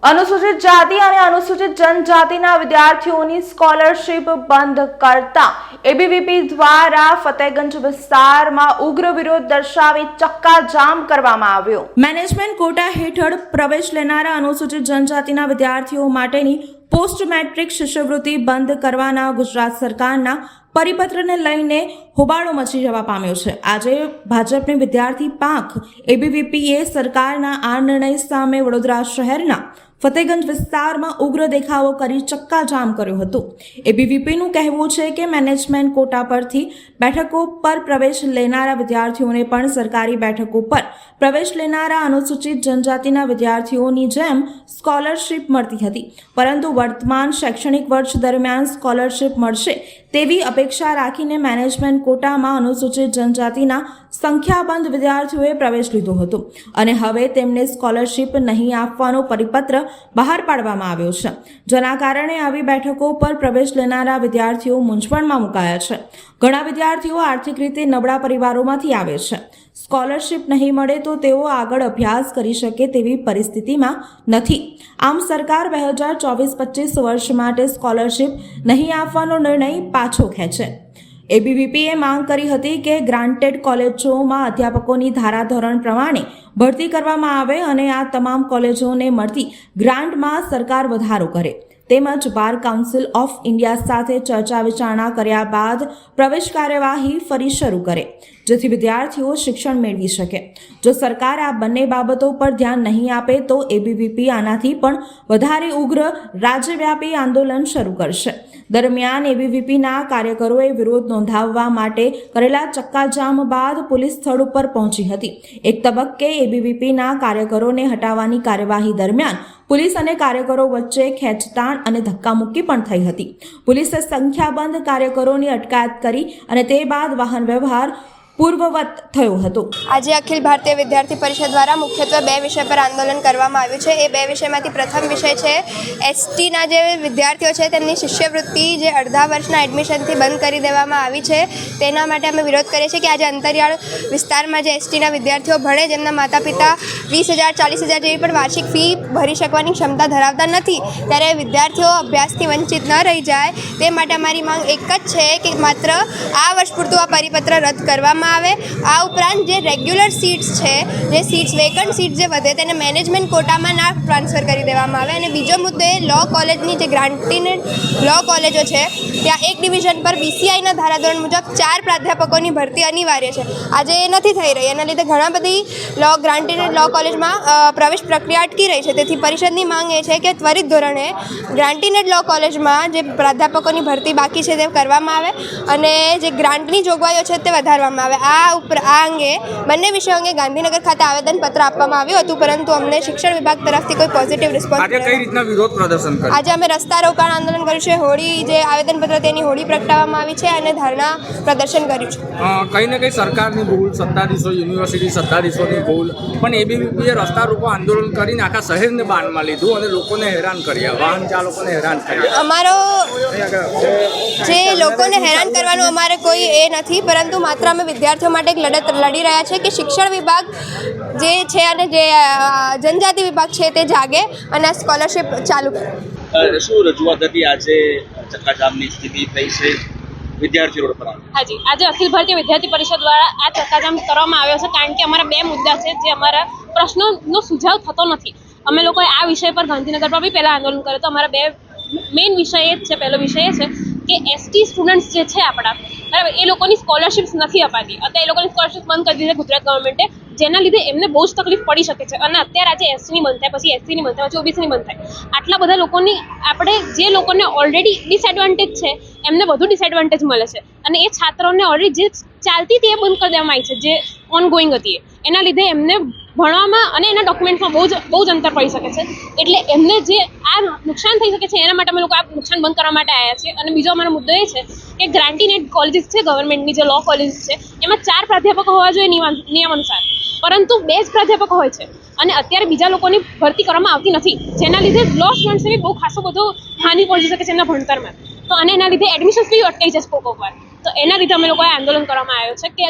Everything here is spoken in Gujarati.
अनुसूचित जाति और अनुसूचित जनजातिना विद्यार्थीओनी स्कॉलरशिप बंद करता एबीवीपी द्वारा फतेहगंज विस्तारमां उग्र विरोध दर्शावी चक्काजाम करवामां आव्यो। मैनेजमेंट कोटा हेठळ प्रवेश लेनारा अनुसूचित जनजातिना विद्यार्थीओ माटेनी पोस्ट मेट्रिक शिष्यवृत्ति बंद करवाना गुजरात सरकारना परिपत्रने लईने होबाळो मची जवा पाम्यो छे। આજે ભાજપની વિદ્યાર્થી પાંખ એબીવીપીએ સરકારના આ નિર્ણય સામે વડોદરા શહેરના ફતેહગંજ વિસ્તારમાં ઉગ્ર દેખાવો કરી ચક્કાજામ કર્યો હતો। એબીવીપીનું કહેવું છે કે મેનેજમેન્ટ કોટા પરથી બેઠકો પર પ્રવેશ લેનારા વિદ્યાર્થીઓને પણ સરકારી બેઠકો પર પ્રવેશ લેનારા અનુસૂચિત જનજાતિના વિદ્યાર્થીઓની જેમ સ્કોલરશિપ મળતી હતી, પરંતુ વર્તમાન શૈક્ષણિક વર્ષ દરમિયાન સ્કોલરશિપ મળશે તેવી અપેક્ષા રાખીને મેનેજમેન્ટ કોટામાં અનુસૂચિત જનજાતિના સંખ્યાબંધ વિદ્યાર્થીઓએ પ્રવેશ લીધો હતો અને હવે તેમને સ્કોલરશિપ નહીં આપવાનો પરિપત્ર બહાર પાડવામાં આવ્યો છે, જેના કારણે આવી બેઠકો પર પ્રવેશ લેનારા વિદ્યાર્થીઓ મૂંઝવણમાં મુકાયા છે। ઘણા વિદ્યાર્થીઓ આર્થિક રીતે નબળા પરિવારોમાંથી આવે છે। સ્કોલરશિપ નહીં મળે તો તેઓ આગળ અભ્યાસ કરી શકે તેવી પરિસ્થિતિમાં નથી। આમ સરકાર 2024-25 વર્ષ માટે સ્કોલરશિપ નહીં આપવાનો નિર્ણય પાછો ખેંચે। એબીવીપીએ માંગ કરી હતી કે ગ્રાન્ટેડ કોલેજોમાં અધ્યાપકોની ધારાધોરણ પ્રમાણે ભરતી કરવામાં આવે અને આ તમામ કોલેજોને મળતી ગ્રાન્ટમાં સરકાર વધારો કરે, તેમજ બાર કાઉન્સિલ ઓફ ઇન્ડિયા સાથે ચર્ચા વિચારણા કર્યા બાદ પ્રવેશ કાર્યવાહી ફરી શરૂ કરે, જેથી વિદ્યાર્થીઓ શિક્ષણ મેળવી શકે। જો સરકાર આ બંને બાબતો પર ધ્યાન નહીં આપે તો એબીવીપી આનાથી પણ વધારે ઉગ્ર રાજ્યવ્યાપી આંદોલન શરૂ કરશે। દરમિયાન એબીવીપીના કાર્યકરોએ વિરોધ નોંધાવવા માટે કરેલા ચક્કાજામ બાદ પોલીસ સ્થળ ઉપર પહોંચી હતી। એક તબક્કે એબીવીપીના કાર્યકરોને હટાવવાની કાર્યવાહી દરમિયાન પોલીસ અને કાર્યકરો વચ્ચે ખેંચતાણ અને ધક્કામુક્કી પણ થઈ હતી। પોલીસે સંખ્યાબંધ કાર્યકરોની અટકાયત કરી અને તે બાદ વાહન વ્યવહાર પૂર્વવત થયો હતો। આજે અખિલ ભારતીય વિદ્યાર્થી પરિષદ દ્વારા મુખ્યત્વે બે વિષય પર આંદોલન કરવામાં આવ્યું છે। એ બે વિષયમાંથી પ્રથમ વિષય છે એસટીના જે વિદ્યાર્થીઓ છે તેમની શિષ્યવૃત્તિ જે અડધા વર્ષના એડમિશનથી બંધ કરી દેવામાં આવી છે, તેના માટે અમે વિરોધ કરીએ છીએ કે આજે અંતરિયાળ વિસ્તારમાં જે એસટીના વિદ્યાર્થીઓ ભણે, જેમના માતા પિતા 20,000-40,000 જેવી પણ વાર્ષિક ફી ભરી શકવાની ક્ષમતા ધરાવતા નથી, ત્યારે વિદ્યાર્થીઓ અભ્યાસથી વંચિત ન રહી જાય તે માટે અમારી માંગ એક જ છે કે માત્ર આ વર્ષ પૂરતું આ પરિપત્ર રદ કરવામાં આવે। આ ઉપરાંત જે રેગ્યુલર સીટ્સ છે, જે સીટ્સ વેકન્ટ સીટ જે વધે તેને મેનેજમેન્ટ કોટામાં ના ટ્રાન્સફર કરી દેવામાં આવે। અને બીજો મુદ્દો એ લો કોલેજની જે ગ્રાન્ટેડ લો કોલેજો છે ત્યાં એક ડિવિઝન પર બીસીઆઈના ધારાધોરણ મુજબ 4 પ્રાધ્યાપકોની ભરતી અનિવાર્ય છે। આજે એ નથી થઈ રહી, એના લીધે ઘણા બધી ગ્રાન્ટેડ લો કોલેજમાં પ્રવેશ પ્રક્રિયા અટકી રહી છે। તેથી પરિષદની માંગ એ છે કે ત્વરિત ધોરણે ગ્રાન્ટેડ લો કોલેજમાં જે પ્રાધ્યાપકોની ભરતી બાકી છે તે કરવામાં આવે અને જે ગ્રાન્ટની જોગવાઈઓ છે તે વધારવામાં આવે। આ અંગે બંને વિષયો અંગે ગાંધીનગર ખાતે આવેદનપત્ર આપવામાં આવ્યું હતું, પરંતુ અમને શિક્ષણ વિભાગ તરફથી કોઈ પોઝિટિવ રિસ્પોન્સ આજે કઈ રીતના વિરોધ પ્રદર્શન કર્યું? આજે અમે રસ્તા રોકાણ આંદોલન કર્યું છે, હોળી જે આવેદનપત્ર તેની હોળી પ્રગટાવવામાં આવી છે અને ધરણા પ્રદર્શન કર્યું છે। કંઈ ને કંઈ સરકારની ભૂલ, સત્તાધીશો, યુનિવર્સિટી સત્તાધીશોની ભૂલ, પણ એબીવીપીએ રસ્તા રોકો આંદોલન કરીને આખા શહેરને બાનમાં લીધું અને લોકોને હેરાન કર્યા, વાહન ચાલકોને હેરાન કર્યા। અમારો જે લોકોને હેરાન કરવાનું અમારે કોઈ એ નથી, પરંતુ માત્ર અમે વિદ્યાર્થીઓ માટે એક લડત લડી રહ્યા છે કે શિક્ષણ વિભાગ જે છે અને જે જનજાતિ વિભાગ છે તે જાગે અને આ સ્કોલરશિપ ચાલુ કરે। શું રજૂઆત હતી? આજે ચક્કાજામની સ્થિતિ થઈ છે વિદ્યાર્થીઓ પર? હાજી, આજે અખિલ ભારતીય વિદ્યાર્થી પરિષદ દ્વારા આ ચક્કાજામ કરવામાં આવ્યો છે, કારણ કે અમારા બે મુદ્દા છે જે અમારા પ્રશ્નોનો સુઝાવ થતો નથી। અમે લોકોએ આ વિષય પર ગાંધીનગર પર બી પહેલાં આંદોલન કર્યું તો અમારા બે મેઇન વિષય એ જ છે। પહેલો વિષય એ છે કે એસટી સ્ટુડન્ટ્સ જે છે આપણા, બરાબર, એ લોકોની સ્કોલરશિપ્સ નથી અપાતી। અત્યારે એ લોકોની સ્કોલરશિપ બંધ કરી દીધી ગુજરાત ગવર્મેન્ટે, જેના લીધે એમને બહુ જ તકલીફ પડી શકે છે। અને અત્યારે આજે એસટીની બંધ થાય, પછી એસસીની બંધ થાય, પછી ઓબીસીની બંધ થાય, આટલા બધા લોકોની આપણે જે લોકોને ઓલરેડી ડિસએડવાન્ટેજ છે એમને વધુ ડિસએડવાન્ટેજ મળે છે। અને એ છાત્રોને ઓલરેડી જે ચાલતી હતી એ બંધ કરી દેવામાં આવી છે, જે ઓનગોઈંગ હતી, એના લીધે એમને ભણવામાં અને એના ડોક્યુમેન્ટ્સમાં બહુ જ અંતર પડી શકે છે। એટલે એમને જે આ નુકસાન થઈ શકે છે એના માટે અમે લોકો આ નુકસાન બંધ કરવા માટે આવ્યા છીએ। અને બીજો અમારો મુદ્દો એ છે કે ગ્રાન્ટીનેડ કોલેજીસ છે, ગવર્મેન્ટની જે લો કોલેજીસ છે, એમાં 4 પ્રાધ્યાપકો હોવા જોઈએ નિયમ અનુસાર, પરંતુ 2 જ પ્રાધ્યાપકો હોય છે અને અત્યારે બીજા લોકોની ભરતી કરવામાં આવતી નથી, જેના લીધે લો સ્ટુડન્ટ્સને બી બહુ ખાસો બધો હાનિ પહોંચી શકે છે એમના ભણતરમાં। તો અને એના લીધે એડમિશન્સ બી અટકાઈ જશે કોક વાર। તો એના લીધે અમે લોકોએ આંદોલન કરવામાં આવ્યો છે કે